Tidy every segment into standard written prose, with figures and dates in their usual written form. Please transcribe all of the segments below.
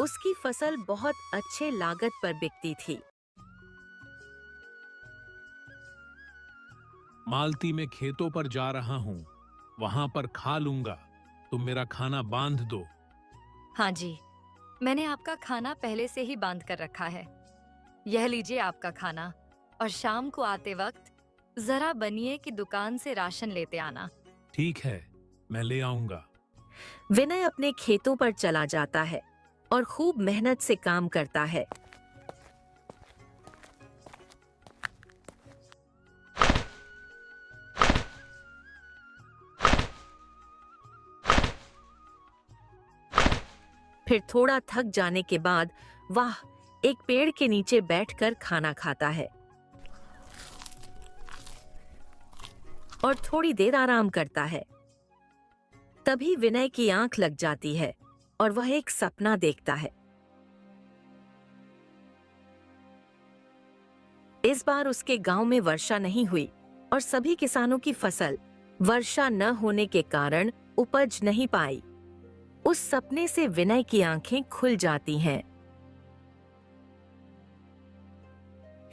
उसकी फसल बहुत अच्छे लागत पर बिकती थी। मालती में खेतों पर जा रहा हूँ, वहां पर खा लूंगा। तुम मेरा खाना बांध दो। हाँ जी, मैंने आपका खाना पहले से ही बांध कर रखा है। यह लीजिए आपका खाना, और शाम को आते वक्त जरा बनिए कि दुकान से राशन लेते आना। ठीक है, मैं ले आऊंगा। विनय अपने खेतों पर चला जाता है और खूब मेहनत से काम करता है। फिर थोड़ा थक जाने के बाद वह एक पेड़ के नीचे बैठकर खाना खाता है और थोड़ी देर आराम करता है। तभी विनय की आंख लग जाती है और वह एक सपना देखता है। इस बार उसके गांव में वर्षा नहीं हुई और सभी किसानों की फसल वर्षा न होने के कारण उपज नहीं पाई। उस सपने से विनय की आंखें खुल जाती हैं।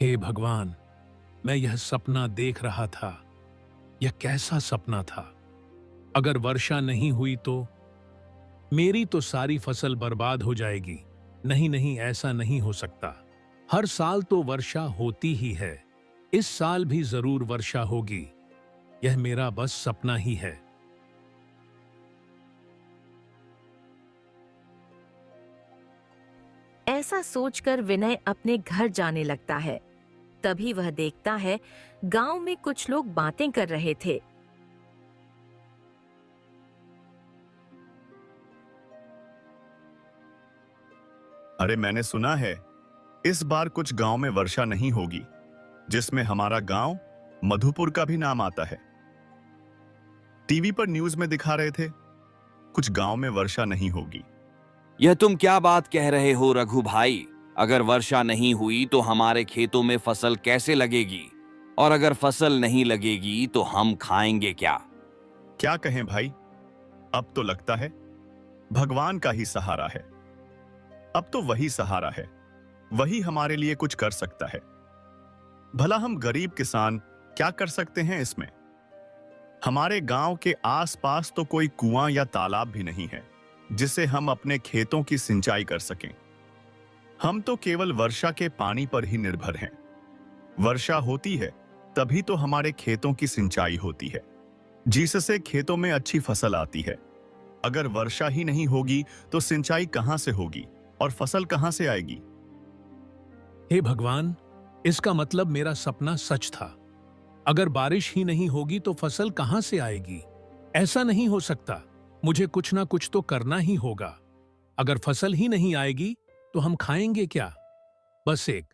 हे भगवान, मैं यह सपना देख रहा था। यह कैसा सपना था? अगर वर्षा नहीं हुई तो मेरी तो सारी फसल बर्बाद हो जाएगी। नहीं नहीं, ऐसा नहीं हो सकता। हर साल तो वर्षा होती ही है। इस साल भी जरूर वर्षा होगी। यह मेरा बस सपना ही है। ऐसा सोचकर विनय अपने घर जाने लगता है। तभी वह देखता है गांव में कुछ लोग बातें कर रहे थे। अरे, मैंने सुना है इस बार कुछ गांव में वर्षा नहीं होगी, जिसमें हमारा गांव मधुपुर का भी नाम आता है। टीवी पर न्यूज में दिखा रहे थे कुछ गांव में वर्षा नहीं होगी। यह तुम क्या बात कह रहे हो रघु भाई? अगर वर्षा नहीं हुई तो हमारे खेतों में फसल कैसे लगेगी? और अगर फसल नहीं लगेगी तो हम खाएंगे क्या? क्या कहें भाई, अब तो लगता है भगवान का ही सहारा है। अब तो वही सहारा है, वही हमारे लिए कुछ कर सकता है। भला हम गरीब किसान क्या कर सकते हैं इसमें? हमारे गांव के आसपास तो कोई कुआं या तालाब भी नहीं है जिससे हम अपने खेतों की सिंचाई कर सकें। हम तो केवल वर्षा के पानी पर ही निर्भर हैं। वर्षा होती है तभी तो हमारे खेतों की सिंचाई होती है, जिससे खेतों में अच्छी फसल आती है। अगर वर्षा ही नहीं होगी तो सिंचाई कहां से होगी और फसल कहां से आएगी? हे भगवान, इसका मतलब मेरा सपना सच था। अगर बारिश ही नहीं होगी तो फसल कहां से आएगी? ऐसा नहीं हो सकता। मुझे कुछ ना कुछ तो करना ही होगा। अगर फसल ही नहीं आएगी तो हम खाएंगे क्या? बस एक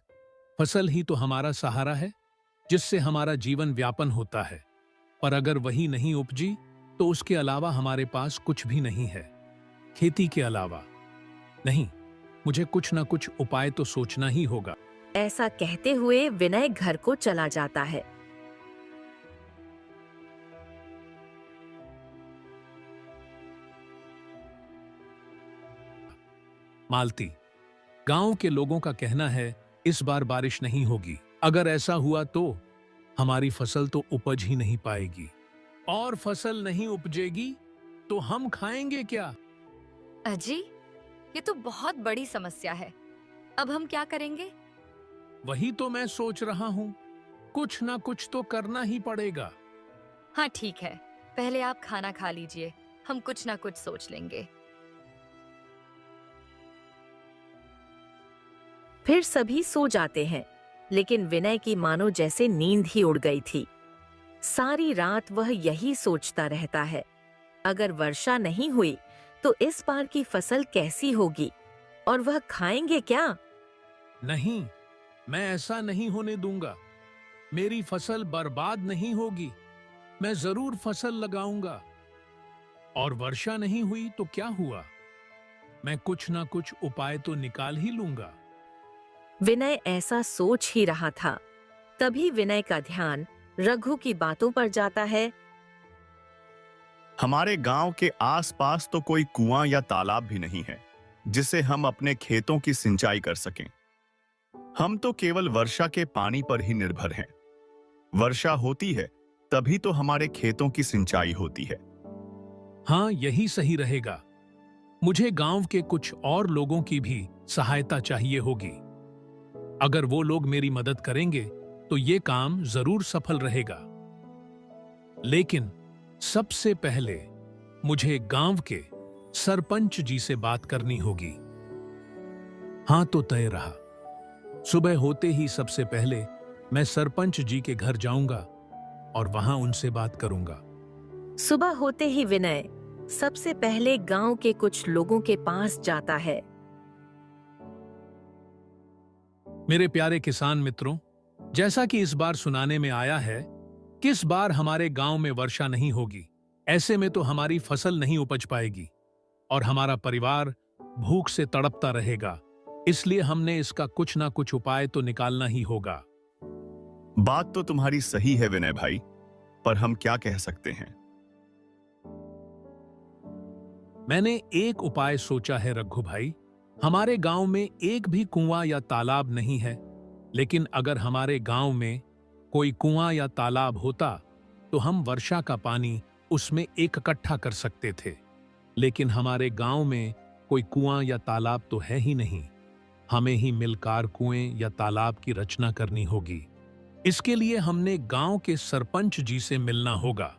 फसल ही तो हमारा सहारा है, जिससे हमारा जीवन व्यापन होता है। पर अगर वही नहीं उपजी तो उसके अलावा हमारे पास कुछ भी नहीं है, खेती के अलावा। नहीं, मुझे कुछ ना कुछ उपाय तो सोचना ही होगा। ऐसा कहते हुए विनय घर को चला जाता है। मालती, गांव के लोगों का कहना है इस बार बारिश नहीं होगी। अगर ऐसा हुआ तो हमारी फसल तो उपज ही नहीं पाएगी, और फसल नहीं उपजेगी तो हम खाएंगे क्या? अजी, ये तो बहुत बड़ी समस्या है। अब हम क्या करेंगे? वही तो मैं सोच रहा हूं। कुछ ना कुछ तो करना ही पड़ेगा। हाँ ठीक है, पहले आप खाना खा लीजिए, हम कुछ ना कुछ सोच लेंगे। फिर सभी सो जाते हैं, लेकिन विनय की मानो जैसे नींद ही उड़ गई थी। सारी रात वह यही सोचता रहता है, अगर वर्षा नहीं हुई तो इस बार की फसल कैसी होगी और वह खाएंगे क्या? नहीं, मैं ऐसा नहीं होने दूंगा। मेरी फसल बर्बाद नहीं होगी। मैं जरूर फसल लगाऊंगा। और वर्षा नहीं हुई तो क्या हुआ? मैं कुछ ना कुछ उपाय तो निकाल ही लूंगा। विनय ऐसा सोच ही रहा था, तभी विनय का ध्यान रघु की बातों पर जाता है। हमारे गांव के आसपास तो कोई कुआं या तालाब भी नहीं है जिससे हम अपने खेतों की सिंचाई कर सकें। हम तो केवल वर्षा के पानी पर ही निर्भर हैं। वर्षा होती है तभी तो हमारे खेतों की सिंचाई होती है। हाँ, यही सही रहेगा। मुझे गांव के कुछ और लोगों की भी सहायता चाहिए होगी। अगर वो लोग मेरी मदद करेंगे तो ये काम जरूर सफल रहेगा। लेकिन सबसे पहले मुझे गांव के सरपंच जी से बात करनी होगी। हाँ, तो तय रहा। सुबह होते ही सबसे पहले मैं सरपंच जी के घर जाऊंगा और वहां उनसे बात करूंगा। सुबह होते ही विनय सबसे पहले गांव के कुछ लोगों के पास जाता है। मेरे प्यारे किसान मित्रों, जैसा कि इस बार सुनाने में आया है कि इस बार हमारे गांव में वर्षा नहीं होगी। ऐसे में तो हमारी फसल नहीं उपज पाएगी और हमारा परिवार भूख से तड़पता रहेगा। इसलिए हमने इसका कुछ ना कुछ उपाय तो निकालना ही होगा। बात तो तुम्हारी सही है विनय भाई, पर हम क्या कह सकते हैं? मैंने एक उपाय सोचा है रघु भाई। हमारे गांव में एक भी कुआं या तालाब नहीं है, लेकिन अगर हमारे गांव में कोई कुआं या तालाब होता तो हम वर्षा का पानी उसमें इकट्ठा कर सकते थे। लेकिन हमारे गांव में कोई कुआं या तालाब तो है ही नहीं। हमें ही मिलकर कुएं या तालाब की रचना करनी होगी। इसके लिए हमने गांव के सरपंच जी से मिलना होगा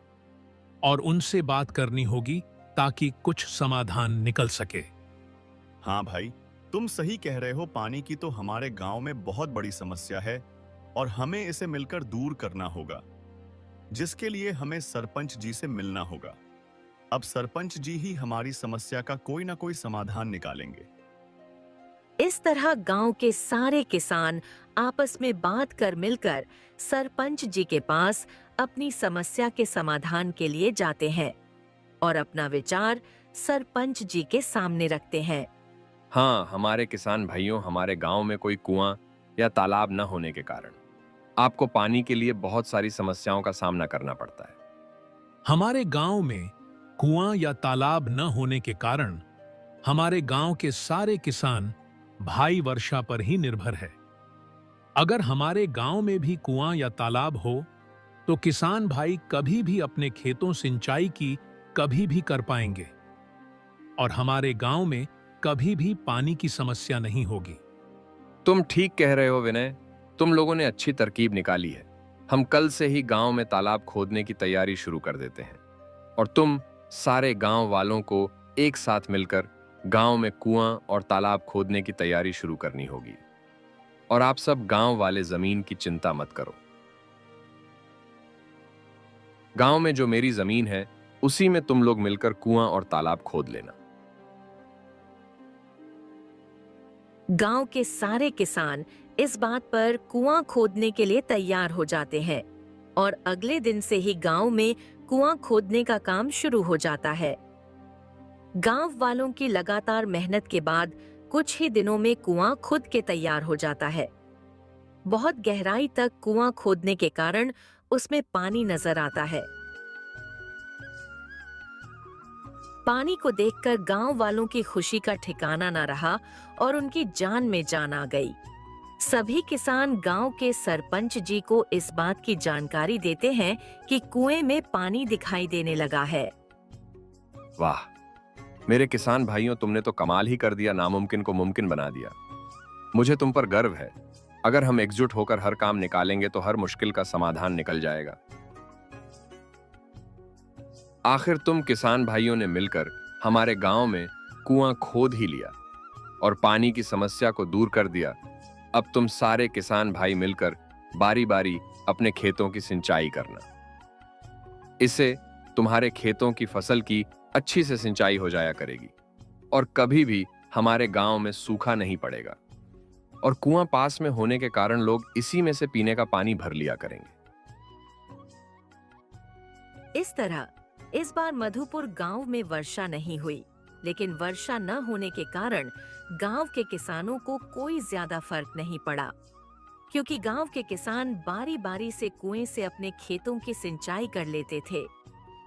और उनसे बात करनी होगी ताकि कुछ समाधान निकल सके। हाँ भाई, तुम सही कह रहे हो। पानी की तो हमारे गांव में बहुत बड़ी समस्या है और हमें इसे मिलकर दूर करना होगा, जिसके लिए हमें सरपंच जी से मिलना होगा। अब सरपंच जी ही हमारी समस्या का कोई ना कोई समाधान निकालेंगे। इस तरह गांव के सारे किसान आपस में बात कर मिलकर सरपंच जी के पास अपनी समस्या के समाधान के लिए जाते हैं और अपना विचार सरपंच जी के सामने रखते हैं। हाँ, हमारे किसान भाइयों, हमारे गांव में कोई कुआं या तालाब न होने के कारण आपको पानी के लिए बहुत सारी समस्याओं का सामना करना पड़ता है। हमारे गांव में कुआं या तालाब न होने के कारण हमारे गांव के सारे किसान भाई वर्षा पर ही निर्भर है। अगर हमारे गांव में भी कुआं या तालाब हो तो किसान भाई कभी भी अपने खेतों सिंचाई की कभी भी कर पाएंगे और हमारे गांव में कभी भी पानी की समस्या नहीं होगी। तुम ठीक कह रहे हो विनय, तुम लोगों ने अच्छी तरकीब निकाली है। हम कल से ही गांव में तालाब खोदने की तैयारी शुरू कर देते हैं और तुम सारे गांव वालों को एक साथ मिलकर गांव में कुआं और तालाब खोदने की तैयारी शुरू करनी होगी। और आप सब गांव वाले जमीन की चिंता मत करो। गांव में जो मेरी जमीन है उसी में तुम लोग मिलकर कुआं और तालाब खोद लेना। गांव के सारे किसान इस बात पर कुआं खोदने के लिए तैयार हो जाते हैं और अगले दिन से ही गांव में कुआं खोदने का काम शुरू हो जाता है। गांव वालों की लगातार मेहनत के बाद कुछ ही दिनों में कुआं खुद के तैयार हो जाता है। बहुत गहराई तक कुआं खोदने के कारण उसमें पानी नजर आता है। पानी को देखकर गांव वालों की खुशी का ठिकाना न रहा और उनकी जान में जान आ गई। सभी किसान गांव के सरपंच जी को इस बात की जानकारी देते हैं कि कुएं में पानी दिखाई देने लगा है। वाह मेरे किसान भाइयों, तुमने तो कमाल ही कर दिया, नामुमकिन को मुमकिन बना दिया। मुझे तुम पर गर्व है। अगर हम एकजुट होकर हर काम निकालेंगे तो हर मुश्किल का समाधान निकल जाएगा। आखिर तुम किसान भाइयों ने मिलकर हमारे गांव में कुआं खोद ही लिया और पानी की समस्या को दूर कर दिया। अब तुम सारे किसान भाई मिलकर बारी बारी अपने खेतों की सिंचाई करना। इससे तुम्हारे खेतों की फसल की अच्छी से सिंचाई हो जाया करेगी और कभी भी हमारे गांव में सूखा नहीं पड़ेगा और कुआं पास में होने के कारण लोग इसी में से पीने का पानी भर लिया करेंगे। इस तरह इस बार मधुपुर गांव में वर्षा नहीं हुई, लेकिन वर्षा न होने के कारण गांव के किसानों को कोई ज्यादा फर्क नहीं पड़ा, क्योंकि गांव के किसान बारी बारी से कुएं से अपने खेतों की सिंचाई कर लेते थे।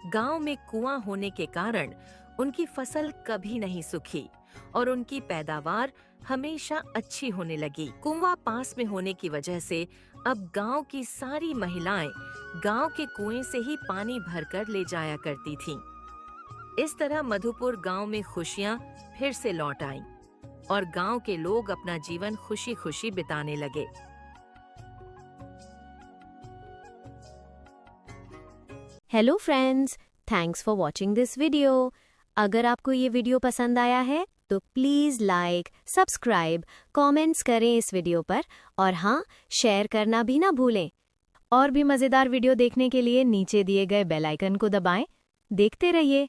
गांव में कुआं होने के कारण उनकी फसल कभी नहीं सूखी और उनकी पैदावार हमेशा अच्छी होने लगी। कुआं पास में होने की वजह से अब गांव की सारी महिलाएं गांव के कुएं से ही पानी भरकर ले जाया करती थीं। इस तरह मधुपुर गांव में खुशियां फिर से लौट आईं और गांव के लोग अपना जीवन खुशी खुशी बिताने लगे। Hello friends, thanks for watching this video. अगर आपको ये वीडियो पसंद आया है तो प्लीज़ लाइक, सब्सक्राइब, कमेंट्स करें इस वीडियो पर और हाँ, शेयर करना भी ना भूलें। और भी मज़ेदार वीडियो देखने के लिए नीचे दिए गए बेल आइकन को दबाएं। देखते रहिए।